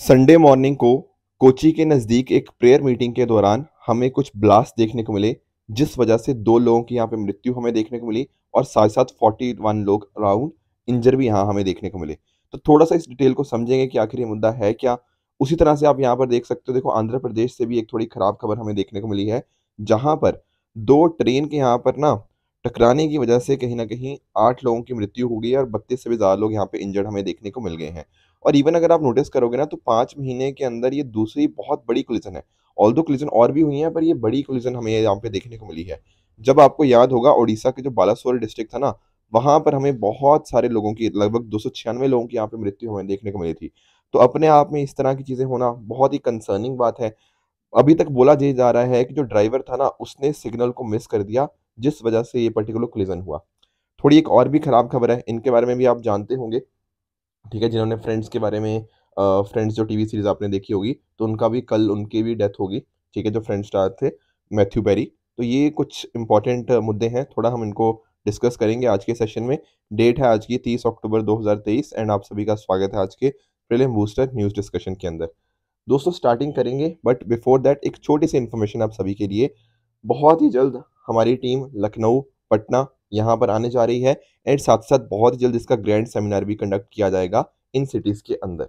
Sunday morning को कोची के नज़दीक एक प्रेयर मीटिंग के दौरान हमें कुछ ब्लास्ट देखने को मिले, जिस वजह से 2 लोगों की यहाँ पे मृत्यु हमें देखने को मिली और साथ-साथ 41 लोग अराउंड इंजर भी यहाँ हमें देखने को मिले। तो थोड़ा-सा इस डिटेल को समझेंगे कि आखिर ये मुद्दा है क्या? उसी तरह से आप यहाँ पर देख सकते हो, देखो आंध्र प्रदेश से भी एक थोड़ी खराब खबर हमें देखने को मिली है, जहाँ पर 2 ट्रेन के यहाँ पर ना टकराने की वजह से कहीं न कहीं 8 लोगों की मृत्यु हो गई है और 32 से भी ज़्यादा लोग यहाँ पे इंजर्ड हमें देखने को मिल गए हैं। और इवन अगर आप नोटिस करोगे ना, तो 5 महीने के अंदर ये दूसरी बहुत बड़ी कोलिजन है। ऑल्दो कोलिजन और भी हुई हैं, पर ये बड़ी कोलिजन हमें यहाँ पे देखने को मिली है। जब आपको याद होगा, ओडिशा के जो बालासोर डिस्ट्रिक्ट था ना, वहाँ पर हमें बहुत सारे लोगों की, लगभग 296 लोगों की यहाँ पे मृत्यु हमें देखने को मिली थी। तो अपने आप में इस तरह की चीज़ें होना बहुत ही कंसर्निंग बात है। अभी तक बोला ये जा रहा है कि जो ड्राइवर था ना, उसने सिग्नल को मिस कर दिया, जिस वजह से ये पर्टिकुलर कोलिजन हुआ। थोड़ी एक और भी खराब खबर है, इनके बारे में भी आप जानते होंगे। ठीक है, जिन्होंने फ्रेंड्स के बारे में फ्रेंड्स जो टीवी सीरीज़ आपने देखी होगी, तो उनका भी कल उनकी भी डेथ होगी, ठीक है, जो फ्रेंड स्टार थे, मैथ्यू पेरी। तो ये कुछ इम्पोर्टेंट मुद्दे हैं, थोड़ा हम इनको डिस्कस करेंगे आज के सेशन में। डेट है आज की 30 अक्टूबर 2023 एंड आप सभी का स्वागत है आज के प्रीलिम बूस्टर न्यूज़ डिस्कशन के अंदर। दोस्तों स्टार्टिंग करेंगे, बट बिफोर दैट एक छोटी-सी इन्फॉर्मेशन आप सभी के लिए। बहुत ही जल्द हमारी टीम लखनऊ, पटना यहाँ पर आने जा रही है एंड साथ-साथ बहुत ही जल्द इसका ग्रैंड सेमिनार भी कंडक्ट किया जाएगा इन सिटीज़ के अंदर।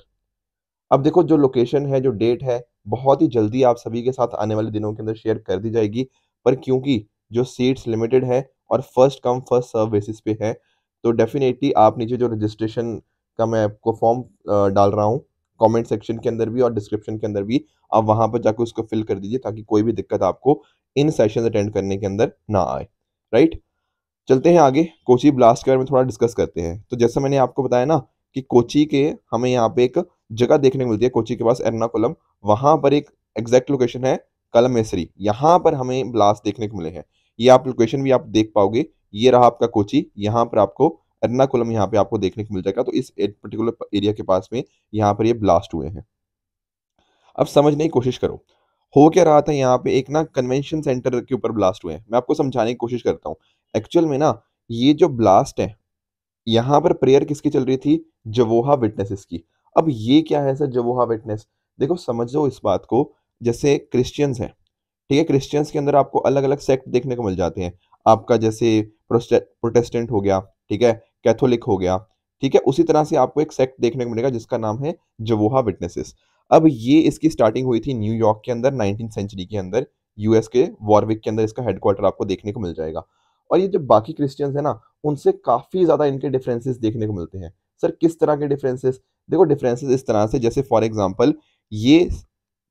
अब देखो, जो लोकेशन है, जो डेट है, बहुत ही जल्दी आप सभी के साथ आने वाले दिनों के अंदर शेयर कर दी जाएगी। पर क्योंकि जो सीट्स लिमिटेड है और first come first serve basis पे है, तो डेफ़िनेटली आप नीचे जो रजिस्ट्रेशन का मैं आपको फॉर्म डाल रहा हूँ, कमेंट सेक्शन के अंदर भी और डिस्क्रिप्शन के अंदर भी, आप वहाँ पर जाके उसको फिल कर दीजिए, ताकि कोई भी दिक्कत आपको इन सेशंस अटेंड करने के अंदर ना आए, राइट? चलते हैं आगे, कोची ब्लास्ट के बारे में थोड़ा डिस्कस करते हैं। तो जैसा मैंने आपको बताया ना, कि कोची के हमें यहाँ पे एक जगह देखने को मिलती है, कोची के पास एर्नाकुलम, वहाँ पर एक एग्ज़ैक्ट लोकेशन है कलमेसरी, यहाँ पर हमें ब्लास्ट देखने को मिले हैं। ये आप लोकेशन भी आप देख पाओगे, ये रहा आपका कोची, यहाँ पर आपको एर्नाकुलम यहाँ पे आपको देखने को मिल जाएगा। तो इस पर्टिकुलर एरिया के पास में यहाँ पर ये ब्लास्ट हुए हैं। अब समझने की कोशिश करो, हो क्या रहा था यहाँ पे, एक ना कन्वेंशन सेंटर के ऊपर ब्लास्ट हुए हैं। मैं आपको समझाने की कोशिश करता हूँ। एक्चुअल में ना, ये जो ब्लास्ट है, यहाँ पर प्रेयर किसकी चल रही थी? जवोहा विटनेसेस की। अब ये क्या है सर जवोहा विटनेस? देखो समझो इस बात को, जैसे क्रिश्चियंस हैं, ठीक है? क्रिश्चियंस के अंदर आपको अलग-अलग सेक्ट देखने को मिल जाते हैं। आपका जैसे प्रोटेस्टेंट हो गया, ठीक है? कैथोलिक हो गया, ठीक है? उसी तरह से आपको एक सेक्ट देखने को मिलेगा जिसका नाम है जवोहा विटनेसेस। अब ये इसकी स्टार्टिंग हुई थी न्यूयॉर्क के अंदर 19th सेंचुरी के अंदर, यूएस के वॉरविक के अंदर इसका हेडक्वार्टर आपको देखने को मिल जाएगा। और ये जो बाकी क्रिश्चियंस हैं ना, उनसे काफ़ी ज़्यादा इनके डिफरेंसेस देखने को मिलते हैं। सर किस तरह के डिफरेंसेस? देखो डिफरेंसेस इस तरह से, जैसे फॉर एग्ज़ाम्पल ये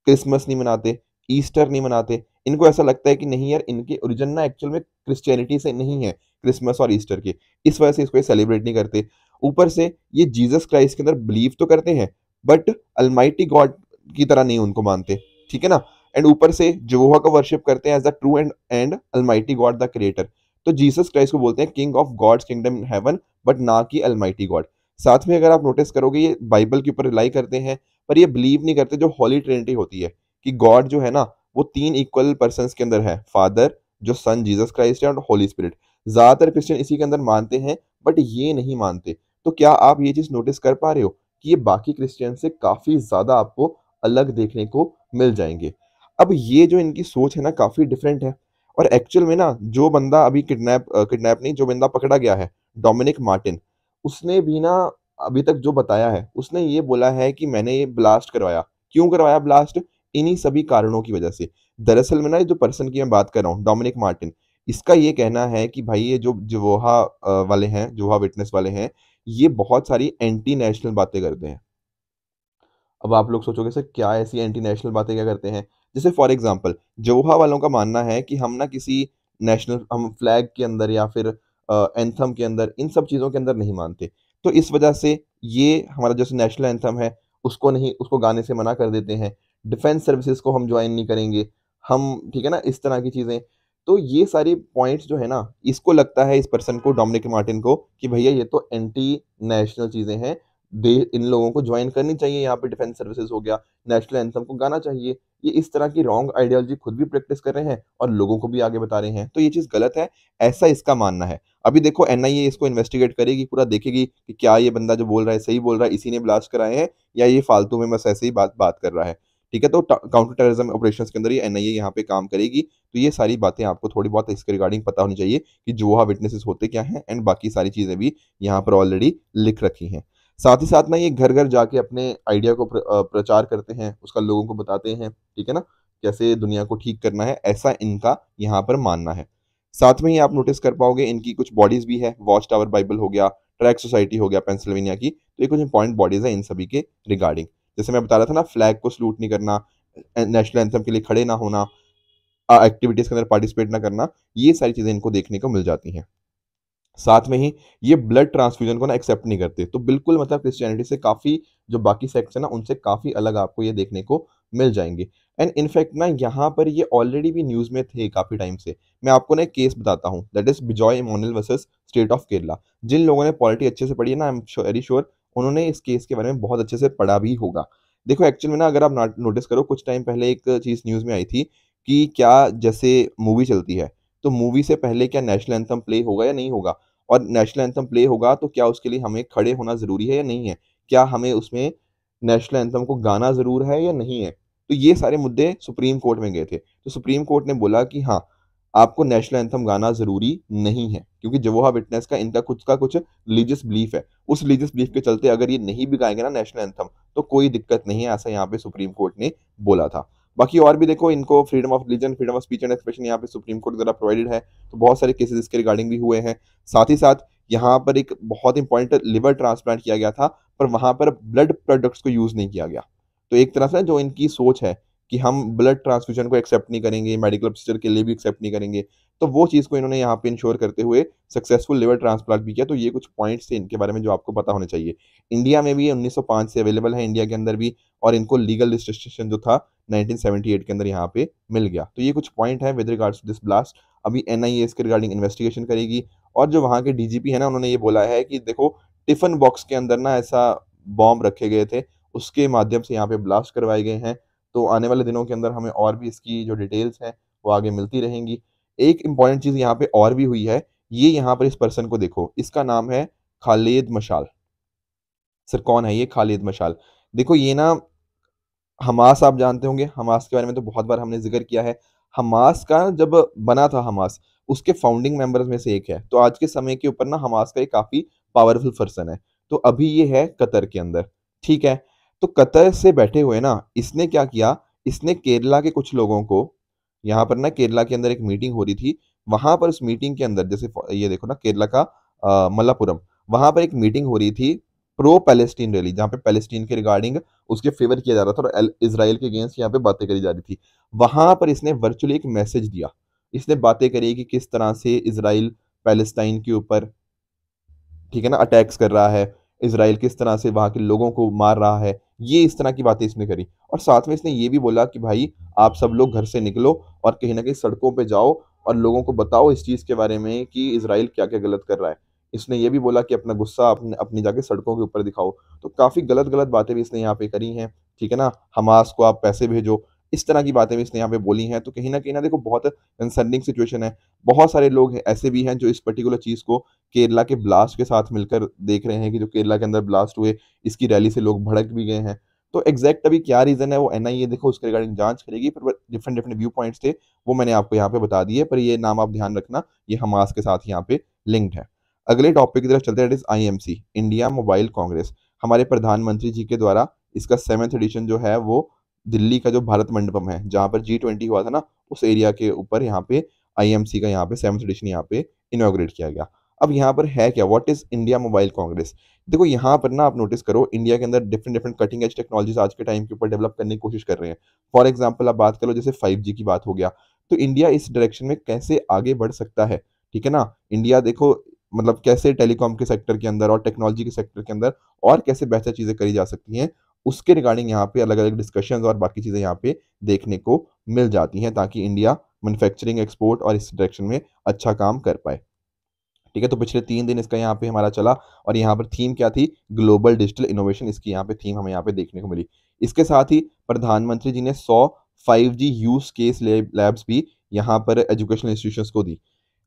क्रिसमस नहीं मनाते, ईस्टर नहीं मनाते। इनको ऐसा लगता है कि नहीं यार, इनके ओरिजिन ना एक्चुअल में क्रिश्चियनिटी से नहीं है, क्रिसमस और ईस्टर के। इस वजह से इसको ये सेलिब्रेट नहीं करते। ऊपर से ये जीसस क्राइस्ट के अंदर बिलीव तो करते हैं, बट अलमाइटी गॉड की तरह नहीं उनको मानते, ठीक है ना? एंड ऊपर से यहोवा का वर्शिप करते हैं as the true and almighty God the creator. तो जीसस क्राइस्ट को बोलते हैं king of God's kingdom in heaven, but ना कि अलमाइटी गॉड। साथ में अगर आप नोटिस करोगे, ये बाइबल के ऊपर रिलाई करते हैं, पर ये बिलीव नहीं करते जो होली ट्रिनिटी होती है, कि गॉड जो है ना, वो 3 इक्वल पर्सन्स के अंदर है, फादर, जो सन जीसस क्राइस्ट है और होली स्पिरिट। ज़्यादातर क्रिश्चियन इसी के अंदर मानते हैं, बट ये नहीं मानते। तो क्या आप ये चीज़ नोटिस कर पा रहे हो कि ये बाकी क्रिश्चियन से काफ़ी ज़्यादा आपको अलग देखने को मिल जाएँगे। अब ये जो इनकी सोच है ना, काफ़ी डिफरेंट है। और एक्चुअल में ना, जो बंदा अभी किडनैप नहीं, जो बंदा पकड़ा गया है, डोमिनिक मार्टिन, उसने भी ना अभी तक जो बताया है, उसने ये बोला है कि मैंने ये ब्लास्ट करवाया। क्यों करवाया ब्लास्ट? इन्हीं सभी कारणों की वजह से। दरअसल में ना, ये जो पर्सन की मैं बात कर रहा हूँ, डोमिनिक मार्टिन, इसका ये कहना है कि भाई ये जो जवोहा वाले हैं, जहोवा विटनेस वाले हैं, ये बहुत सारी एंटी नेशनल बातें करते हैं। अब आप लोग सोचोगे सर क्या ऐसी एंटी नेशनल बातें क्या करते हैं? जैसे फॉर एग्ज़ाम्पल जौहा वालों का मानना है कि हम ना किसी नेशनल, हम फ्लैग के अंदर या फिर एंथम के अंदर, इन सब चीज़ों के अंदर नहीं मानते। तो इस वजह से ये हमारा जैसे नेशनल एंथम है, उसको नहीं, उसको गाने से मना कर देते हैं। डिफेंस सर्विसेज़ को हम जॉइन नहीं करेंगे, हम, ठीक है ना? इस तरह की चीज़ें। तो ये सारी पॉइंट्स जो है ना, इसको लगता है, इस पर्सन को, डोमिनिक मार्टिन को, कि भैया ये तो एंटी नेशनल चीज़ें हैं, दे इन लोगों को ज्वाइन करनी चाहिए, यहाँ पे डिफेंस सर्विसेज हो गया, नेशनल एंथम को गाना चाहिए। ये इस तरह की रॉन्ग आइडियोलॉजी खुद भी प्रैक्टिस कर रहे हैं और लोगों को भी आगे बता रहे हैं, तो ये चीज़ गलत है, ऐसा इसका मानना है। अभी देखो एनआईए इसको इन्वेस्टिगेट करेगी, पूरा देखेगी कि क्या ये बंदा जो बोल रहा है सही बोल रहा है, इसी ने ब्लास्ट कराए हैं, या ये फालतू में बस ऐसे ही बात बात कर रहा है। ठीक है, तो काउंटर टेररिज्म ऑपरेशंस के अंदर ये एनआईए यहाँ पे काम करेगी, तो ये सारी बातें आपको थोड़ी बहुत इसके रिगार्डिंग पता होनी चाहिए कि जो वहाँ विटनेसेस होते क्या हैं, एंड बाकी सारी चीज़ें भी यहाँ पर ऑलरेडी लिख रखी हैं। साथ ही साथ ना ये घर-घर जाके अपने आइडिया को प्रचार करते हैं, उसका लोगों को बताते हैं, ठीक है ना? कैसे दुनिया को ठीक करना है, ऐसा इनका यहाँ पर मानना है। साथ में ही आप नोटिस कर पाओगे इनकी कुछ बॉडीज़ भी है, वॉच टावर बाइबल हो गया, ट्रैक सोसाइटी हो गया पेंसिल्वेनिया की, तो ये कुछ इंपॉर्टेंट बॉडीज़ हैं इन सभी के रिगार्डिंग। जैसे मैं बता रहा था ना, फ्लैग को सैल्यूट नहीं करना, नेशनल एंथम के लिए खड़े ना होना, एक्टिविटीज़ के अंदर पार्टिसिपेट ना करना, ये सारी चीज़ें इनको देखने को मिल जाती हैं। साथ में ही ये ब्लड ट्रांसफ्यूजन को ना एक्सेप्ट नहीं करते, तो बिल्कुल मतलब क्रिश्चियनिटी से काफ़ी, जो बाकी सेक्ट्स है ना उनसे काफ़ी अलग आपको ये देखने को मिल जाएँगे। एंड इनफैक्ट ना यहाँ पर ये ऑलरेडी भी न्यूज़ में थे काफ़ी टाइम से। मैं आपको ना एक केस बताता हूँ, that is Bijoe Emmanuel versus state of Kerala. जिन लोगों ने पॉलिटी अच्छे से पढ़ी है ना, आई एम वेरी श्योर उन्होंने इस केस के बारे में बहुत अच्छे से पढ़ा भी होगा। देखो एक्चुअल में ना, अगर आप नोटिस करो, कुछ टाइम पहले एक चीज़ न्यूज़ में आई थी कि क्या जैसे मूवी चलती है, तो मूवी से पहले क्या नेशनल एंथम प्ले होगा या नहीं होगा? और नेशनल एंथम प्ले होगा तो क्या उसके लिए हमें खड़े होना ज़रूरी है या नहीं है? क्या हमें उसमें नेशनल एंथम को गाना ज़रूर है या नहीं है? तो ये सारे मुद्दे सुप्रीम कोर्ट में गए थे। तो सुप्रीम कोर्ट ने बोला कि हाँ, आपको नेशनल एंथम गाना ज़रूरी नहीं है, क्योंकि जेहोवा विटनेस का इनका खुद का कुछ रिलीजियस बिलीफ है। उस रिलीजियस बिलीफ के चलते अगर ये नहीं भी गाएँगे ना नेशनल एंथम, तो कोई दिक्कत नहीं है, ऐसा यहाँ पे सुप्रीम कोर्ट ने बोला था। बाकी और भी देखो, इनको freedom of religion, freedom of speech and expression यहाँ पे सुप्रीम कोर्ट द्वारा प्रोवाइडेड है, तो बहुत सारे केसेस इसके रिगार्डिंग भी हुए हैं। साथ ही साथ यहाँ पर एक बहुत इंपॉर्टेंट लिवर ट्रांसप्लांट किया गया था, पर वहाँ पर ब्लड प्रोडक्ट्स को यूज़ नहीं किया गया। तो एक तरह से जो इनकी सोच है कि हम ब्लड ट्रांसफ्यूजन को एक्सेप्ट नहीं करेंगे, मेडिकल प्रोसीजर के लिए भी एक्सेप्ट नहीं करेंगे, तो वो चीज़ को इन्होंने यहाँ पे इंश्योर करते हुए सक्सेसफुल लिवर ट्रांसप्लांट भी किया। तो ये कुछ पॉइंट्स थे इनके बारे में जो आपको पता होने चाहिए। इंडिया में भी ये 1905 से अवेलेबल है, इंडिया के अंदर भी, और इनको लीगल रजिस्ट्रेशन जो था 1978 के अंदर यहाँ पे मिल गया। तो ये कुछ पॉइंट है with regards to this blast. अभी एनआईए इसके रिगार्डिंग इन्वेस्टिगेशन करेगी, और जो वहाँ के डीजीपी है ना, उन्होंने ये बोला है कि देखो, टिफ़िन बॉक्स के अंदर ना ऐसा बॉम्ब रखे गए थे, उसके माध्यम से यहाँ पे ब्लास्ट करवाए गए हैं। तो आने वाले दिनों के अंदर हमें और भी इसकी जो डिटेल्स हैं, वो आगे मिलती रहेंगी। एक इम्पॉर्टेंट चीज़ यहाँ पे और भी हुई है, ये यहाँ पर इस पर्सन को देखो, इसका नाम है खालिद मशाल। सर कौन है ये खालिद मशाल? देखो ये ना, हमास आप जानते होंगे, हमास के बारे में तो बहुत बार हमने ज़िक्र किया है। हमास का जब बना था हमास, उसके फाउंडिंग मेंबर्स में से एक है। तो आज के समय के ऊपर ना हमास का एक काफ़ी पावरफुल पर्सन है। तो अभी ये है कतर के अंदर, ठीक है? तो कतर से बैठे हुए ना, इसने क्या किया, इसने केरला के कुछ लोगों को, यहाँ पर ना केरला के अंदर एक मीटिंग हो रही थी, वहाँ पर उस मीटिंग के अंदर, जैसे ये देखो ना केरला का मल्लापुरम, वहाँ पर एक मीटिंग हो रही थी, प्रो पैलेस्टीन रैली, जहाँ पे पैलेस्टीन के रिगार्डिंग उसके फेवर किया जा रहा था और इज़राइल के अगेंस्ट यहाँ पे बातें करी जा रही थी। वहाँ पर इसने वर्चुअली एक मैसेज दिया। इसने बातें करी कि किस तरह से इज़राइल पैलेस्टाइन के ऊपर, ठीक है ना, अटैक्स कर रहा है, इज़राइल किस तरह से वहाँ के लोगों को मार रहा है, ये इस तरह की बातें इसने करी। और साथ में इसने ये भी बोला कि भाई, आप सब लोग घर से निकलो और कहीं न कहीं सड़कों पे जाओ और लोगों को बताओ इस चीज़ के बारे में कि इज़राइल क्या-क्या गलत कर रहा है। इसने ये भी बोला कि अपना गुस्सा अपनी जाके सड़कों के ऊपर दिखाओ। तो काफ़ी गलत-गलत बातें भी इसने यहाँ पे करी हैं, ठीक है ना? हमास को आप पैसे भेजो, इस तरह की बातें भी इसने यहाँ पे बोली हैं। तो कहीं न कहीं ना देखो, बहुत कंसर्निंग सिचुएशन है। बहुत सारे लोग ऐसे भी हैं जो इस पर्टिकुलर चीज़ को केरला के ब्लास्ट के साथ मिलकर देख रहे हैं कि जो केरला के अंदर ब्लास्ट हुए, इसकी रैली से लोग भड़क भी गए हैं। तो एग्ज़ैक्ट अभी क्या रीज़न है, वो एनआईए देखो उसके रिगार्डिंग जाँच करेगी, पर डिफरेंट डिफरेंट व्यू पॉइंट्स थे, वो मैंने आपको यहाँ पे बता दिए, पर ये नाम आप ध्यान रखना, ये हमास के साथ यहाँ पे लिंक्ड है। अगले टॉपिक की तरफ चलते हैं, that is IMC, India mobile Congress. हमारे प्रधानमंत्री जी के द्वारा इसका 7th एडिशन जो है, वो दिल्ली का जो भारत मंडपम है, जहाँ पर G20 हुआ था ना, उस एरिया के ऊपर यहाँ पे आईएमसी का यहाँ पे 7th एडिशन यहाँ पे इनॉग्रेट किया गया। अब यहाँ पर है क्या, what is India mobile Congress? देखो यहाँ पर ना आप नोटिस करो, इंडिया के अंदर different different cutting edge technologies आज के टाइम के ऊपर डेवलप करने की कोशिश कर रहे हैं। फॉर एग्ज़ाम्पल आप बात करो, जैसे 5G की बात हो गया, तो इंडिया इस डायरेक्शन में कैसे आगे बढ़ सकता है, ठीक है ना? इंडिया देखो, मतलब कैसे टेलीकॉम के सेक्टर के अंदर और टेक्नोलॉजी के सेक्टर के अंदर और कैसे बेहतर चीज़ें करी जा सकती हैं, उसके रिगार्डिंग यहाँ पे अलग-अलग डिस्कशंस और बाकी चीज़ें यहाँ पे देखने को मिल जाती हैं, ताकि इंडिया मैन्युफैक्चरिंग, एक्सपोर्ट और इस डायरेक्शन में अच्छा काम कर पाए। ठीक है, तो पिछले 3 दिन इसका यहाँ पे हमारा चला और यहाँ पर थीम क्या थी? ग्लोबल डिजिटल इनोवेशन, इसकी यहाँ पे थीम हमें यहाँ पे देखने को मिली। इसके साथ ही प्रधानमंत्री जी ने 100 5G यूज़ केस लैब्स भी यहाँ पर एजुकेशनल इंस्टीट्यूशंस को दी।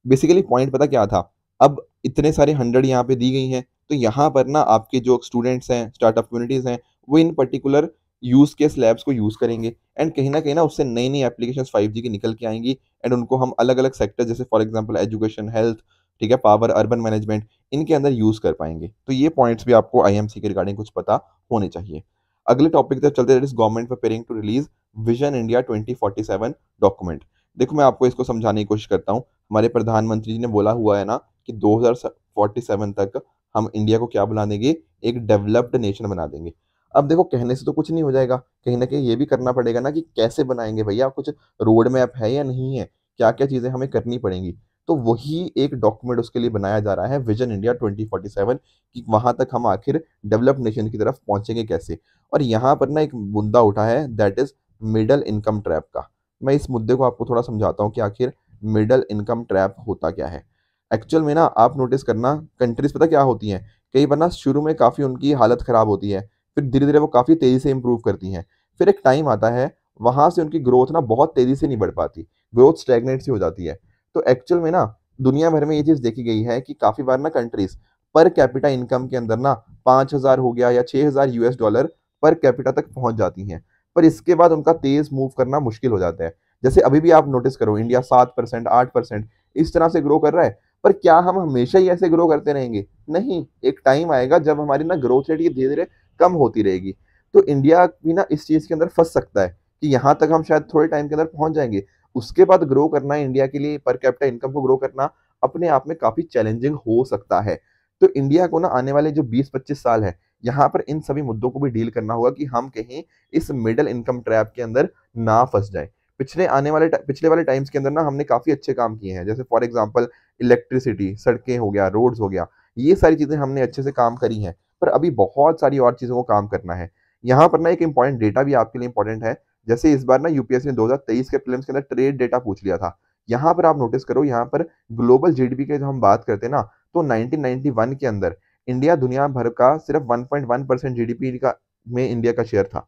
बेसिकली पॉइंट पता क्या था? अब इतने सारे 100 यहाँ पे दी गई हैं, तो यहाँ पर ना आपके जो स्टूडेंट्स हैं, स्टार्टअप कम्युनिटीज़ हैं, वो इन पर्टिकुलर यूज़ केस लैब्स को यूज़ करेंगे एंड कहीं न उससे नई-नई एप्लीकेशंस 5G की निकल के आएँगी एंड उनको हम अलग-अलग सेक्टर जैसे फॉर एग्ज़ाम्पल एजुकेशन, हेल्थ, ठीक है, पावर, अर्बन मैनेजमेंट, इनके अंदर यूज़ कर पाएँगे। तो ये पॉइंट्स भी आपको आईएमसी के रिगार्डिंग कुछ पता होने चाहिए। अगले टॉपिक की तरफ चलते हैं, that is government preparing to release vision India 2047 document. देखो मैं आपको इसको समझाने की कोशिश करता हूँ। हमारे प्रधानमंत्री जी ने बोला हुआ है ना कि 2047 तक हम इंडिया को क्या बना देंगे? एक डेवलप्ड नेशन बना देंगे। अब देखो कहने से तो कुछ नहीं हो जाएगा, कहीं न कहीं ये भी करना पड़ेगा ना कि कैसे बनाएँगे भैया? कुछ रोड मैप है या नहीं है? क्या-क्या चीज़ें हमें करनी पड़ेंगी? तो वही एक डॉक्यूमेंट उसके लिए बनाया जा रहा है, विज़न इंडिया 2047, कि वहाँ तक हम आखिर डेवलप्ड नेशन की तरफ पहुँचेंगे कैसे? और यहाँ पर ना एक मुद्दा उठा है, that is middle income trap का। मैं इस मुद्दे को आपको थोड़ा समझाता हूँ कि आखिर मिडल इनकम ट्रैप होता क्या है। एक्चुअल में ना आप नोटिस करना, कंट्रीज़ पता क्या होती हैं, कई बार ना शुरू में काफ़ी उनकी हालत ख़राब होती है, फिर धीरे-धीरे वो काफ़ी तेज़ी से इम्प्रूव करती हैं। फिर एक टाइम आता है, वहाँ से उनकी ग्रोथ ना बहुत तेज़ी से नहीं बढ़ पाती, ग्रोथ स्टैग्नेट सी हो जाती है। तो एक्चुअल में ना दुनिया भर में ये चीज़ देखी गई है कि काफ़ी बार ना कंट्रीज़ पर कैपिटा इनकम के अंदर ना 5,000 हो गया या 6,000 यूएस डॉलर पर कैपिटा तक पहुँच जाती हैं। पर इसके बाद उनका तेज़ मूव करना मुश्किल हो जाता है। जैसे अभी भी आप नोटिस करो, इंडिया 7%, 8% इस तरह से ग्रो कर रहा है। पर क्या हम हमेशा ही ऐसे ग्रो करते रहेंगे? नहीं, एक टाइम आएगा जब हमारी ना ग्रोथ रेट ये धीरे-धीरे कम होती रहेगी। तो इंडिया भी ना इस चीज़ के अंदर फँस सकता है कि यहाँ तक हम शायद थोड़े टाइम के अंदर पहुँच जाएँगे। उसके बाद ग्रो करना इंडिया के लिए, पर कैपिटा इनकम को ग्रो करना अपने आप में काफ़ी चैलेंजिंग हो सकता है। तो इंडिया को ना आने वाले जो 20-25 साल है, यहाँ पर इन सभी मुद्दों को भी डील करना होगा कि हम कहीं इस मिडल इनकम ट्रैप के अंदर ना फँस जाएँ। पिछले वाले टाइम्स के अंदर ना हमने काफ़ी अच्छे काम किए हैं। जैसे फॉर एग्ज़ाम्पल इलेक्ट्रिसिटी, सड़कें हो गया, रोड्स हो गया, ये सारी चीज़ें हमने अच्छे से काम करी हैं। पर अभी बहुत सारी और चीज़ों को काम करना है। यहाँ पर ना एक इम्पोर्टेंट डेटा भी आपके लिए इम्पोर्टेंट है। जैसे इस बार ना यूपीएससी ने 2023 के प्रीलिम्स के अंदर ट्रेड डेटा पूछ लिया था। यहाँ पर आप नोटिस करो, यहाँ पर ग्लोबल जीडीपी की जब हम बात करते हैं ना, तो 1991 के अंदर इंडिया दुनिया भर का सिर्फ 1.1% जीडीपी का में इंडिया का शेयर था।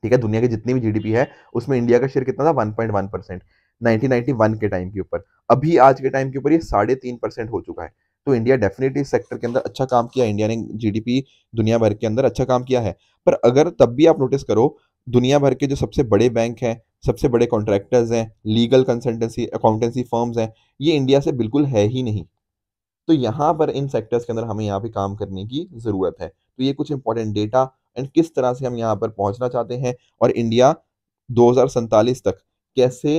ठीक है, दुनिया की जितनी भी जीडीपी है, उसमें इंडिया का शेयर कितना था? 1.1%, 1991 के टाइम के ऊपर। अभी आज के टाइम के ऊपर ये 3.5% हो चुका है। तो इंडिया डेफ़िनिटली इस सेक्टर के अंदर अच्छा काम किया, इंडिया ने जीडीपी दुनिया भर के अंदर अच्छा काम किया है। पर अगर तब भी आप नोटिस करो, दुनिया भर के जो सबसे बड़े बैंक हैं, सबसे बड़े कॉन्ट्रैक्टर्स हैं, लीगल कंसल्टेंसी, अकाउंटेंसी फर्म्स हैं, ये इंडिया से बिल्कुल है ही नहीं। तो यहाँ पर इन सेक्टर्स के अंदर हमें यहाँ पे काम करने की ज़रूरत है। तो ये कुछ इंपॉर्टेंट डेटा एंड किस तरह से हम यहाँ पर पहुँचना चाहते हैं और इंडिया 2047 तक कैसे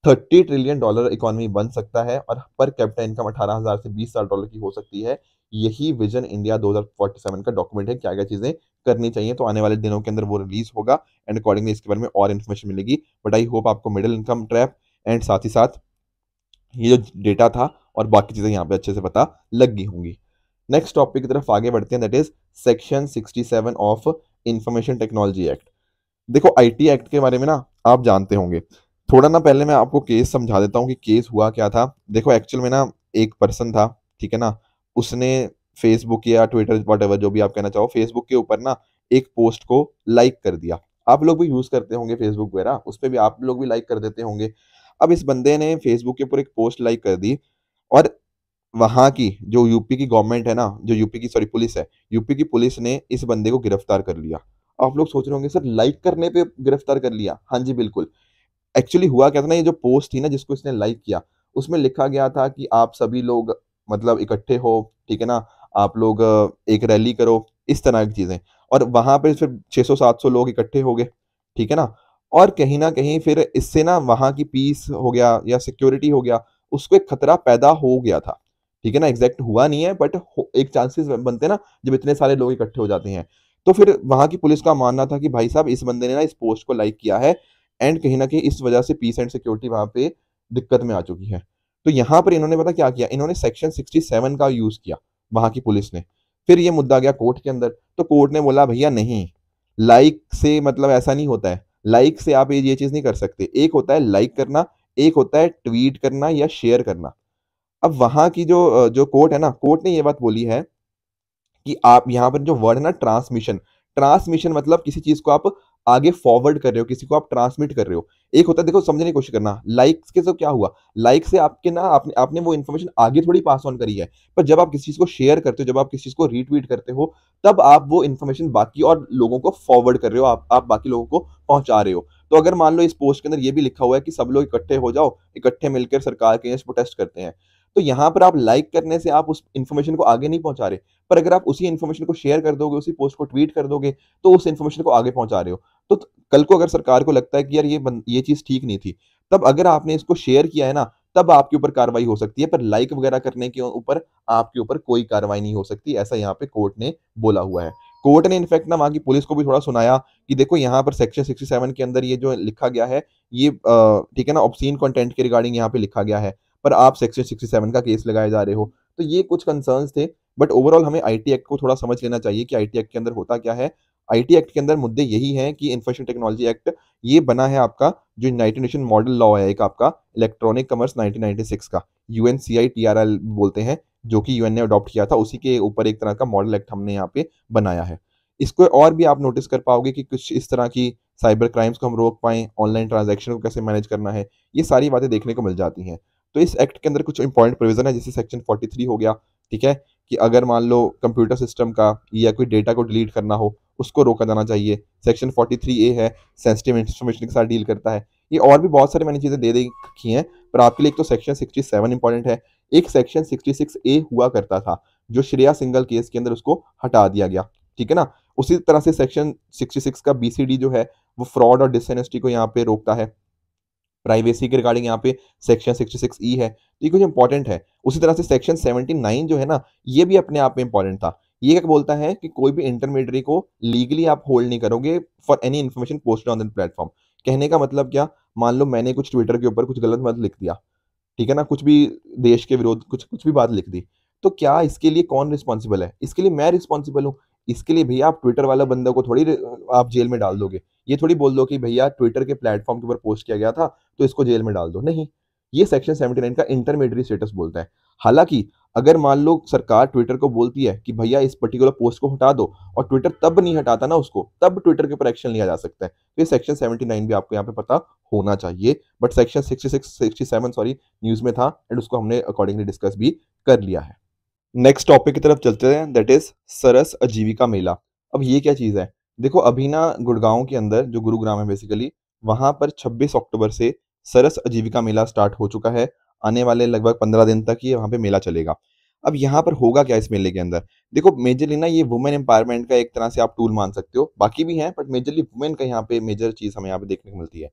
30 ट्रिलियन डॉलर इकॉनमी बन सकता है और पर कैपिटा इनकम 18,000 से 20,000 डॉलर की हो सकती है। यही विज़न इंडिया 2047 का डॉक्यूमेंट है, क्या-क्या चीज़ें करनी चाहिए। तो आने वाले दिनों के अंदर वो रिलीज़ होगा एंड अकॉर्डिंगली इसके बारे में और इन्फॉर्मेशन मिलेगी। बट आई होप आपको मिडल इनकम ट्रैप एंड साथ ही साथ ये जो डेटा था और बाकी चीज़ें यहाँ पे अच्छे से पता लग गई होंगी। नेक्स्ट टॉपिक की तरफ आगे बढ़ते हैं, that is section 67 of information technology act. देखो आईटी एक्ट के बारे में ना आप जानते होंगे। थोड़ा ना पहले मैं आपको केस समझा देता हूँ कि केस हुआ क्या था। देखो एक्चुअल में ना एक पर्सन था, ठीक है ना? उसने फेसबुक या ट्विटर व्हाटएवर जो भी आप कहना चाहो, फेसबुक के ऊपर ना एक पोस्ट को लाइक कर दिया। आप लोग भी यूज़ करते होंगे फेसबुक वगैरह, उसपे भी आप लोग भी लाइक कर देते होंगे। अब इस बंदे ने फेसबुक के ऊपर एक पोस्ट लाइक कर दी और वहाँ की जो यूपी की गवर्नमेंट है ना, जो यूपी की सॉरी पुलिस है, यूपी की पुलिस ने इस बंदे को गिरफ्तार कर लिया। आप लोग सोच रहे होंगे सर लाइक करने पे गिरफ्तार कर लिया? हाँ जी, बिल्कुल। एक्चुअली हुआ क्या था ना, ये जो पोस्ट थी ना जिसको इसने लाइक किया, उसमें लिखा गया था कि आप सभी लोग मतलब इकट्ठे हो, ठीक है ना? आप लोग एक रैली करो, इस तरह की चीज़ें। और वहाँ पे फिर 600-700 लोग इकट्ठे हो गए, ठीक है ना? और कहीं न कहीं फिर इससे ना वहाँ की पीस हो गया या सिक्योरिटी हो गया, उसको एक खतरा पैदा हो गया था। ठीक है ना? एग्ज़ैक्ट हुआ नहीं है बट हो एक चांसेस बनते हैं ना, जब इतने सारे लोग इकट्ठे हो जाते हैं। तो फिर वहाँ की पुलिस का मानना था कि भाई साहब इस बंदे ने ना इस पोस्ट को लाइक किया है एंड कहीं न कहीं इस वजह से पीस एंड सिक्योरिटी वहाँ पे दिक्कत में आ चुकी है। तो यहाँ पर इन्होंने पता क्या किया? इन्होंने सेक्शन 67 का यूज़ किया, वहाँ की पुलिस ने। फिर ये मुद्दा गया कोर्ट के अंदर, तो कोर्ट ने बोला भैया नहीं, लाइक से मतलब ऐसा नहीं होता है। लाइक से आप ये चीज़ नहीं कर सकते। एक होता है लाइक करना, एक होता है ट्वीट करना या शेयर करना। अब वहाँ की जो कोर्ट है ना, कोर्ट ने ये बात बोली है कि आप यहाँ पर जो वर्ड है ना ट्रांसमिशन, ट्रांसमिशन मतलब किसी चीज को आप आगे फॉरवर्ड कर रहे हो, किसी को आप ट्रांसमिट कर रहे हो। एक होता है, देखो समझने की कोशिश करना, लाइक्स के तो क्या हुआ, लाइक से आपके ना आपने आपने वो इन्फॉर्मेशन आगे थोड़ी पास ऑन करी है। पर जब आप किसी चीज को शेयर करते हो, जब आप किसी चीज को रीट्वीट करते हो, तब आप वो इन्फॉर्मेशन बाकी और लोगों को फॉरवर्ड कर रहे हो, आप बाकी लोगों को पहुंचा रहे हो। तो अगर मान लो इस पोस्ट के अंदर ये भी लिखा हुआ है कि सब लोग इकट्ठे हो जाओ, इकट्ठे मिलकर सरकार के अगेंस्ट प्रोटेस्ट करते हैं, तो यहाँ पर आप लाइक करने से आप उस इन्फॉर्मेशन को आगे नहीं पहुंचा रहे। पर अगर आप उसी इन्फॉर्मेशन को शेयर कर दोगे, उसी पोस्ट को ट्वीट कर दोगे, तो उस इन्फॉर्मेशन को आगे पहुंचा रहे हो। तो कल को अगर सरकार को लगता है कि यार ये चीज ठीक नहीं थी, तब अगर आपने इसको शेयर किया है ना, तब आपके ऊपर कार्रवाई हो सकती है। पर लाइक वगैरह करने के ऊपर आपके ऊपर कोई कार्रवाई नहीं हो सकती, ऐसा यहाँ पे कोर्ट ने बोला हुआ है। कोर्ट ने इनफैक्ट ना वहाँ की पुलिस को भी थोड़ा सुनाया कि देखो यहाँ पर सेक्शन 67 के अंदर ये जो लिखा गया है, ये ठीक है ना, ऑब्सीन कंटेंट के रिगार्डिंग यहाँ पे लिखा गया है, पर आप सेक्शन 67 का केस लगाए जा रहे हो। तो ये कुछ कंसर्न्स थे। बट ओवरऑल हमें आईटी एक्ट को थोड़ा समझ लेना चाहिए कि आईटी एक्ट के अंदर होता क्या है। आईटी एक्ट के अंदर मुद्दे यही हैं कि इंफॉर्मेशन टेक्नोलॉजी एक्ट ये बना है आपका, जो यूनाइटेड नेशन मॉडल लॉ है एक आपका, इलेक्ट्रॉनिक कमर्स 1996 का, यूएनसीआईटीआरएल बोलते हैं, जो कि यूएन ने अडॉप्ट किया था, उसी के ऊपर एक तरह का मॉडल एक्ट हमने यहाँ पे बनाया है। इसको और भी आप नोटिस कर पाओगे कि कुछ इस तरह की साइबर क्राइम्स को हम रोक पाएँ, ऑनलाइन ट्रांजैक्शन को कैसे मैनेज करना है, ये सारी बातें देखने को मिल जाती हैं। तो इस एक्ट के अंदर कुछ इंपॉर्टेंट प्रोविजन है, जैसे सेक्शन 43 हो गया, ठीक है, कि अगर मान लो कंप्यूटर सिस्टम का या कोई डेटा को डिलीट करना हो, उसको रोका जाना चाहिए। सेक्शन 43A है, सेंसिटिव इन्फॉर्मेशन के साथ डील करता है। ये और भी बहुत सारी मैंने चीज़ें दे दी रखी हैं, पर आपके लिए एक तो सेक्शन 67 इंपॉर्टेंट है, एक सेक्शन 66A हुआ करता था, जो श्रेया सिंगल केस के अंदर उसको हटा दिया गया, ठीक है ना। उसी तरह से सेक्शन 66 का BCD जो है, वो फ्रॉड और डिसऑनेस्टी को यहाँ पे रोकता है। प्राइवेसी के रिगार्डिंग यहाँ पे सेक्शन 66E है, तो ये कुछ इंपॉर्टेंट है। उसी तरह से सेक्शन 79 जो है ना, ये भी अपने आप में इंपॉर्टेंट था। ये क्या बोलता है कि कोई भी इंटरमीडियरी को लीगली आप होल्ड नहीं करोगे for any information posted on that platform. कहने का मतलब क्या, मान लो मैंने कुछ ट्विटर के ऊपर कुछ गलत मत लिख दिया, ठीक है ना, कुछ भी देश के विरोध कुछ कुछ भी बात लिख दी, तो क्या इसके लिए कौन रिस्पॉन्सिबल है? इसके लिए मैं रिस्पॉन्सिबल हूँ। इसके लिए भैया आप ट्विटर वाला बंदा को थोड़ी आप जेल में डाल दोगे। ये थोड़ी बोल दो कि भैया ट्विटर के प्लेटफॉर्म के ऊपर पोस्ट किया गया था, तो इसको जेल में डाल दो, नहीं। ये सेक्शन 79 का इंटरमीडिएट स्टेटस बोलता है। हालांकि अगर मान लो सरकार ट्विटर को बोलती है कि भैया इस पर्टिकुलर पोस्ट को हटा दो, और ट्विटर तब नहीं हटाता ना उसको, तब ट्विटर के ऊपर एक्शन लिया जा सकता है। तो ये सेक्शन 79 भी आपको यहाँ पे पता होना चाहिए। बट सेक्शन 67 सॉरी, न्यूज में था, एंड उसको हमने अकॉर्डिंगली डिस्कस भी कर लिया है। नेक्स्ट टॉपिक की तरफ चलते हैं, दैट इज सरस आजीविका मेला। अब ये क्या चीज़ है? देखो अभी ना गुड़गांव के अंदर, जो गुरुग्राम है बेसिकली, वहां पर 26 अक्टूबर से सरस आजीविका मेला स्टार्ट हो चुका है। आने वाले लगभग 15 दिन तक ये वहां पे मेला चलेगा। अब यहाँ पर होगा क्या इस मेले के अंदर? देखो मेजरली ना ये वुमेन एम्पावरमेंट का एक तरह से आप टूल मान सकते हो, बाकी भी हैं, बट मेजरली वुमेन का यहाँ पे मेजर चीज हमें यहाँ पे देखने को मिलती है।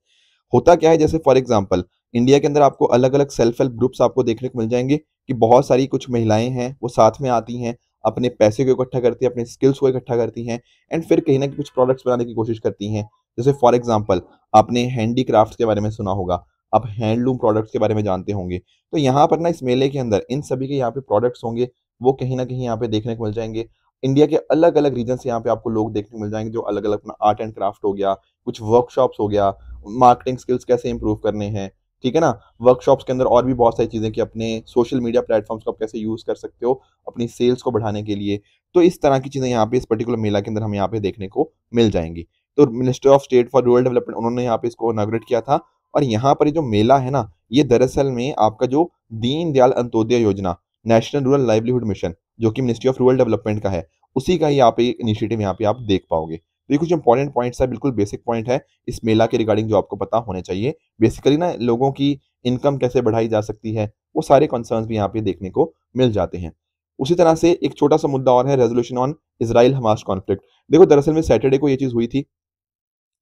होता क्या है, जैसे फॉर एग्जांपल इंडिया के अंदर आपको अलग अलग सेल्फ हेल्प ग्रुप्स आपको देखने को मिल जाएंगे, कि बहुत सारी कुछ महिलाएं हैं, वो साथ में आती हैं, अपने पैसे को इकट्ठा करती हैं, अपने स्किल्स को इकट्ठा करती हैं, एंड फिर कहीं ना कहीं कुछ प्रोडक्ट्स बनाने की कोशिश करती हैं। जैसे फॉर एग्जांपल आपने हैंडीक्राफ्ट के बारे में सुना होगा, आप हैंडलूम प्रोडक्ट्स के बारे में जानते होंगे। तो यहाँ पर ना इस मेले के अंदर इन सभी के यहाँ पे प्रोडक्ट्स होंगे, वो कहीं ना कहीं यहाँ पे देखने को मिल जाएंगे। इंडिया के अलग अलग रीजन से यहाँ पे आपको लोग देखने को मिल जाएंगे, जो अलग अलग अपना आर्ट एंड क्राफ्ट हो गया, कुछ वर्कशॉप्स हो गया, मार्केटिंग स्किल्स कैसे इंप्रूव करने हैं, ठीक है ना। वर्कशॉप्स के अंदर और भी बहुत सारी चीज़ें, कि अपने सोशल मीडिया प्लेटफॉर्म्स को आप कैसे यूज़ कर सकते हो अपनी सेल्स को बढ़ाने के लिए। तो इस तरह की चीज़ें यहाँ पे इस पर्टिकुलर मेला के अंदर हमें यहाँ पे देखने को मिल जाएंगी। तो minister of state for rural development, उन्होंने यहाँ पे इसको इनॉग्रेट किया था। और यहाँ पर ये जो मेला है ना, ये दरअसल में आपका जो दीन दयाल अंत्योदय योजना, नेशनल रूरल लाइवलीहुड मिशन, जो कि मिनिस्ट्री ऑफ रूरल डेवलपमेंट का है, उसी का यहाँ पे इनिशिएटिव यहाँ पे आप देख पाओगे। तो ये कुछ इंपॉर्टेंट पॉइंट्स है, बिल्कुल बेसिक पॉइंट है इस मेला के रिगार्डिंग, जो आपको पता होने चाहिए। बेसिकली ना लोगों की इनकम कैसे बढ़ाई जा सकती है, वो सारे कंसर्न्स भी यहाँ पे देखने को मिल जाते हैं। उसी तरह से एक छोटा सा मुद्दा और है, resolution on Israel Hamas conflict. देखो दरअसल में सैटरडे को ये चीज़ हुई थी,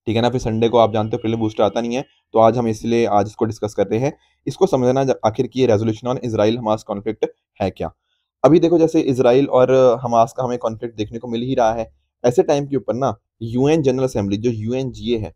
ठीक है ना, फिर संडे को आप जानते हो प्रीलिम बूस्टर आता नहीं है, तो आज हम इसलिए आज इसको डिस्कस कर रहे हैं। इसको समझना आखिर की resolution on Israel Hamas conflict है क्या। अभी देखो जैसे इसराइल और हमास का हमें कॉन्फ्लिक्ट देखने को मिल ही रहा है। ऐसे टाइम के ऊपर ना यूएन जनरल असेंबली, जो यूएनजीए है,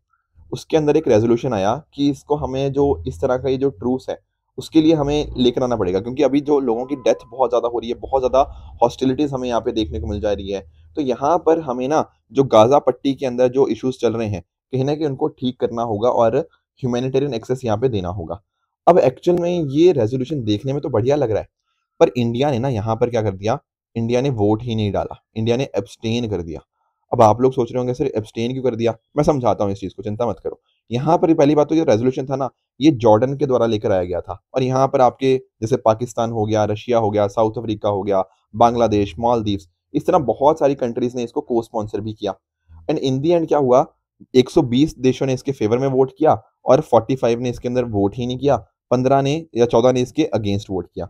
उसके अंदर एक रेजोल्यूशन आया कि इसको हमें जो इस तरह का ये जो ट्रूस है, उसके लिए हमें लेकर आना पड़ेगा, क्योंकि अभी जो लोगों की डेथ बहुत ज़्यादा हो रही है, बहुत ज़्यादा हॉस्टिलिटीज हमें यहाँ पे देखने को मिल जा रही है। तो यहाँ पर हमें ना जो गाजा पट्टी के अंदर जो इश्यूज चल रहे हैं, कहीं ना कहीं उनको ठीक करना होगा, और ह्यूमैनिटेरियन एक्सेस यहाँ पे देना होगा। अब एक्चुअल में ये रेजोल्यूशन देखने में तो बढ़िया लग रहा है, पर इंडिया ने ना यहाँ पर क्या कर दिया, इंडिया ने वोट ही नहीं डाला, इंडिया ने एब्सटेन कर दिया। अब आप लोग सोच रहे होंगे सर एब्सटेन क्यों कर दिया? मैं समझाता हूँ इस चीज़ को, चिंता मत करो। यहाँ पर पहली बात तो ये रेज़ोल्यूशन था ना, ये जॉर्डन के द्वारा लेकर आया गया था और यहाँ पर आपके जैसे पाकिस्तान हो गया, रशिया हो गया, साउथ अफ्रीका हो गया, बांग्लादेश, मालदीव्स, इस तरह बहुत सारी कंट्रीज़ ने इसको को-स्पॉन्सर भी किया। एंड इन द एंड क्या हुआ, 120 देशों ने इसके फेवर में वोट किया और 45 ने इसके अंदर वोट ही नहीं किया, 15 ने या 14 ने इसके अगेंस्ट वोट किया।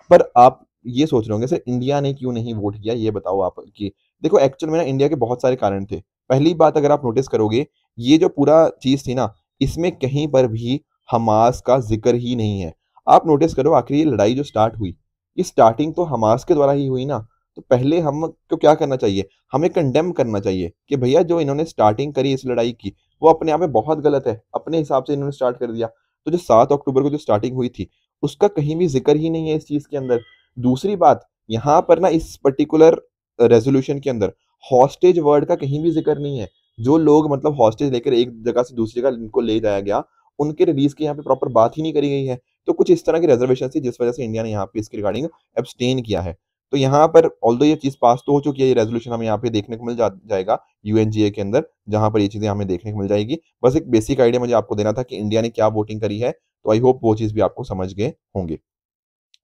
पर आप ये सोच रहे होंगे सर इंडिया ने क्यों नहीं वोट किया, ये बताओ आप कि देखो एक्चुअल में ना इंडिया के बहुत सारे कारण थे। पहली बात अगर आप नोटिस करोगे, ये जो पूरा चीज़ थी ना, इसमें कहीं पर भी हमास का ज़िक्र ही नहीं है। आप नोटिस करो आखिर ये लड़ाई जो स्टार्ट हुई, ये स्टार्टिंग तो हमास के द्वारा ही हुई ना, तो पहले हमको क्या करना चाहिए? हमें कंडेम करना चाहिए कि भैया जो इन्होंने स्टार्टिंग करी इस लड़ाई की, वो अपने आप में बहुत गलत है, अपने हिसाब से इन्होंने स्टार्ट कर दिया। तो जो 7 अक्टूबर को जो स्टार्टिंग हुई थी, उसका कहीं भी ज़िक्र ही नहीं है इस चीज़ के अंदर। दूसरी बात, यहाँ पर ना इस पर्टिकुलर रेज़ोल्यूशन के अंदर हॉस्टेज वर्ड का कहीं भी ज़िक्र नहीं है। जो लोग मतलब हॉस्टेज लेकर एक जगह से दूसरी जगह इनको ले जाया गया, उनके रिलीज़ की यहाँ पे प्रॉपर बात ही नहीं करी गई है। तो कुछ इस तरह की रिज़र्वेशन थी जिस वजह से इंडिया ने यहाँ पे इसके रिगार्डिंग एब्सटेन किया है। तो यहाँ पर ऑल्दो ये चीज़ पास तो हो चुकी है, ये रेज़ोल्यूशन हमें यहाँ पे देखने को मिल जाएगा यूएनजीए के अंदर, जहाँ पर ये चीज़ें हमें देखने को मिल जाएगी। बस एक बेसिक आइडिया मुझे आपको देना था कि इंडिया ने क्या वोटिंग करी है, तो आई होप वो चीज़ भी आपको समझ गए होंगे।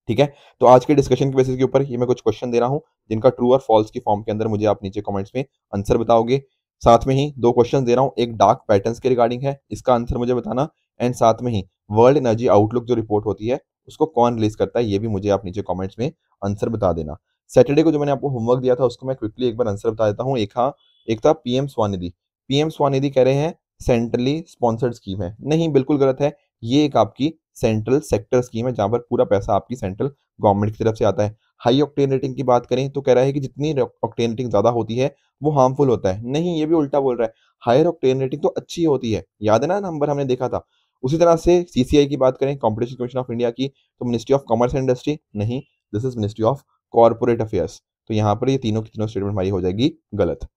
ठीक है? तो आज के डिस्कशन के बेसिस के ऊपर ये मैं कुछ क्वेश्चन दे रहा हूँ, जिनका ट्रू और फॉल्स की फॉर्म के अंदर मुझे आप नीचे कमेंट्स में आंसर बताओगे। साथ में ही 2 क्वेश्चन दे रहा हूँ, एक डार्क पैटर्न्स के रिगार्डिंग है, इसका आंसर मुझे बताना एंड साथ में ही वर्ल्ड एनर्जी आउटलुक जो रिपोर्ट होती है, उसको कौन रिलीज़ करता है, ये भी मुझे आप नीचे कमेंट्स में आंसर बता देना। सैटरडे को जो मैंने आपको होमवर्क दिया था, उसको मैं क्विकली एक बार आंसर बता देता हूँ। एक था पीएम स्वनिधि। पीएम स्वनिधि कह रहे हैं सेंट्रली स्पॉन्सर्ड स्कीम है। नहीं, बिल्कुल गलत है। ये एक आपकी सेंट्रल सेक्टर स्कीम है, जहाँ पर पूरा पैसा आपकी सेंट्रल गवर्नमेंट की तरफ से आता है। हाई ऑक्टेन रेटिंग की बात करें तो कह रहा है कि जितनी ऑक्टेन रेटिंग ज़्यादा होती है वो हार्मफुल होता है। नहीं, ये भी उल्टा बोल रहा है। हायर ऑक्टेन रेटिंग तो अच्छी होती है। याद है ना नंबर हमने देखा था। उसी तरह से सीसीआई की बात करें, कॉम्पिटिशन कमीशन ऑफ इंडिया की, तो ministry of commerce and industry नहीं, this is ministry of corporate affairs. तो यहाँ पर ये तीनों की तीनों स्टेटमेंट हमारी हो जाएगी गलत।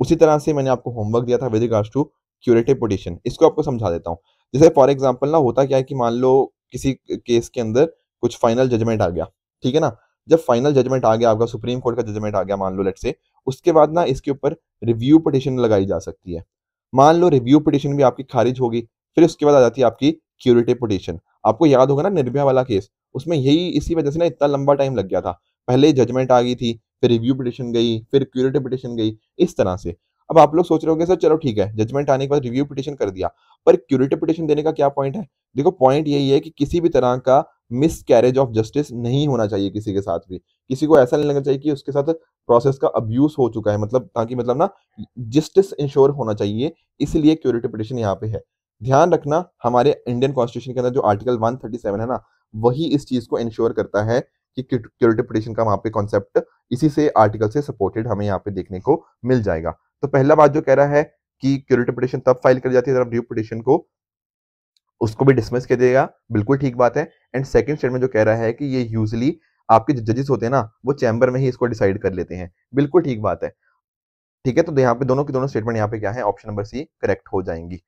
उसी तरह से मैंने आपको होमवर्क दिया था with regards to curative petition. इसको आपको समझा देता हूँ। जैसे फॉर एग्जांपल ना होता क्या है कि मान लो किसी केस के अंदर कुछ फाइनल जजमेंट आ गया, ठीक है ना? जब फाइनल जजमेंट आ गया, आपका सुप्रीम कोर्ट का जजमेंट आ गया मान लो लेट्स से, उसके बाद ना इसके ऊपर रिव्यू पिटीशन लगाई जा सकती है। मान लो रिव्यू पिटीशन भी आपकी खारिज होगी, फिर उसके बाद आ जाती है आपकी क्यूरेटिव पिटीशन। आपको याद होगा ना निर्भया वाला केस, उसमें यही इसी वजह से ना इतना लंबा टाइम लग गया था। पहले जजमेंट आ गई थी, फिर रिव्यू पिटीशन गई, फिर क्यूरेटिव पिटीशन गई, इस तरह से। अब आप लोग सोच रहे होंगे सर चलो ठीक है, जजमेंट आने के बाद रिव्यू पिटीशन कर दिया, पर क्यूरेटिव पिटीशन देने का क्या पॉइंट है? देखो पॉइंट यही है कि किसी भी तरह का मिसकैरेज ऑफ जस्टिस नहीं होना चाहिए किसी के साथ भी। किसी को ऐसा नहीं लगना चाहिए कि उसके साथ प्रोसेस का अब्यूज़ हो चुका है, मतलब ताकि मतलब ना जस्टिस इंश्योर होना चाहिए, इसलिए क्यूरेटिव पिटीशन यहाँ पे है। ध्यान रखना हमारे इंडियन कॉन्स्टिट्यूशन के अंदर जो आर्टिकल 137 है ना, वही इस चीज़ को इंश्योर करता है कि क्यूरेटिव पिटीशन का वहाँ पे कॉन्सेप्ट इसी से आर्टिकल से सपोर्टेड हमें यहाँ पे देखने को मिल जाएगा। तो पहला बात जो कह रहा है कि क्यूरेटिव पिटीशन तब फाइल करी जाती है जब रिव्यू पिटीशन को उसको भी डिसमिस कर देगा, बिल्कुल ठीक बात है। एंड सेकंड स्टेटमेंट जो कह रहा है कि ये यूजुअली आपके जो जजेस होते हैं ना, वो चैम्बर में ही इसको डिसाइड कर लेते हैं, बिल्कुल ठीक बात है। ठीक है, तो यहाँ पे दोनों की दोनों स्टेटमेंट यहाँ पे क्या है, ऑप्शन नंबर सी करेक्ट हो जाएंगी।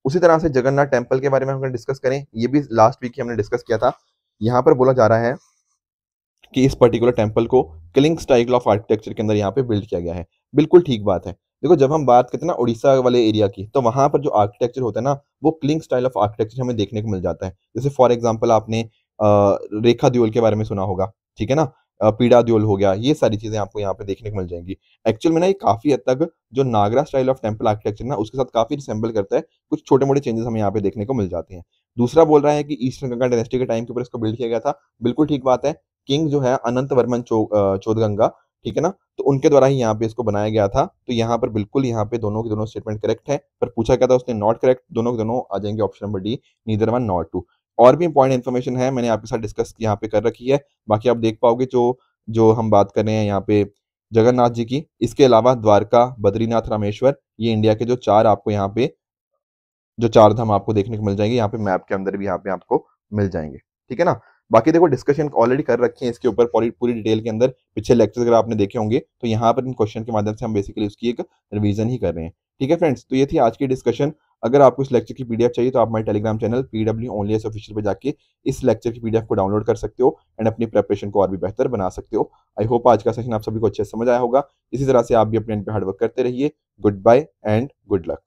उसी तरह से जगन्नाथ टेम्पल के बारे में हम अगर डिस्कस करें, ये भी लास्ट वीक ही हमने डिस्कस किया था। यहाँ पर बोला जा रहा है कि इस पर्टिकुलर टेम्पल को क्लिंग स्टाइल ऑफ आर्किटेक्चर के अंदर यहाँ पे बिल्ड किया गया है। बिल्कुल ठीक बात है। देखो जब हम बात करते हैं ना उड़ीसा वाले एरिया की, तो वहाँ पर जो आर्किटेक्चर होता है ना, वो क्लिंग स्टाइल ऑफ आर्किटेक्चर हमें देखने को मिल जाता है। जैसे फॉर एग्जाम्पल आपने रेखा द्योल के बारे में सुना होगा, ठीक है ना? पीड़ा द्योल हो गया, ये सारी चीज़ें आपको यहाँ पे देखने को मिल जाएँगी। एक्चुअल में ना ये काफ़ी हद तक जो नागरा स्टाइल ऑफ टेम्पल आर्किटेक्चर ना, उसके साथ काफ़ी रिसेम्बल करता है। कुछ छोटे-मोटे चेंजेस हमें यहाँ पे देखने को मिल जाते हैं। दूसरा बोल रहा है कि ईस्टर्न गंगा डायनेस्टी के टाइम के ऊपर इसको बिल्ड किया गया था। बिल्कुल ठीक बात है। किंग जो है अनंत वर्मन चौदगंगा, ठीक है ना? तो उनके द्वारा ही यहाँ पे इसको बनाया गया था। तो यहाँ पर बिल्कुल यहाँ पे दोनों की दोनों स्टेटमेंट करेक्ट है। पर पूछा क्या था उसने नॉट करेक्ट, दोनों के दोनों आ जाएँगे option number D, neither one nor two. और भी इम्पोर्टेंट इन्फॉर्मेशन है, मैंने आपके साथ डिस्कस यहाँ पे कर रखी है। बाकी आप देख पाओगे जो जो हम बात कर रहे हैं यहाँ पे जगन्नाथ जी की, इसके अलावा द्वारका, बद्रीनाथ, रामेश्वर, ये इंडिया के जो 4 आपको यहाँ पे जो 4 धाम आपको देखने को मिल जाएँगे, यहाँ पे मैप के अंदर भी यहाँ पे आपको मिल जाएँगे। ठीक है ना? बाकी देखो डिस्कशन ऑलरेडी कर रखी है इसके ऊपर पूरी पूरी डिटेल के अंदर, पिछले लेक्चर्स अगर आपने देखे होंगे, तो यहाँ पर इन क्वेश्चन के माध्यम से हम बेसिकली उसकी एक रिवीजन ही कर रहे हैं। ठीक है फ्रेंड्स? तो ये थी आज की डिस्कशन। अगर आपको इस लेक्चर की पीडीएफ चाहिए तो आप हमारे Telegram channel PW only S official पे जाके इस लेक्चर की पीडीएफ को डाउनलोड कर सकते हो एंड अपनी प्रिपरेशन को और भी बेहतर बना सकते हो। आई होप आज का सेशन आप सभी को अच्छे से समझ आया होगा। इसी तरह से आप भी अपने एंड पे हार्डवर्क करते रहिए। Good bye and good luck.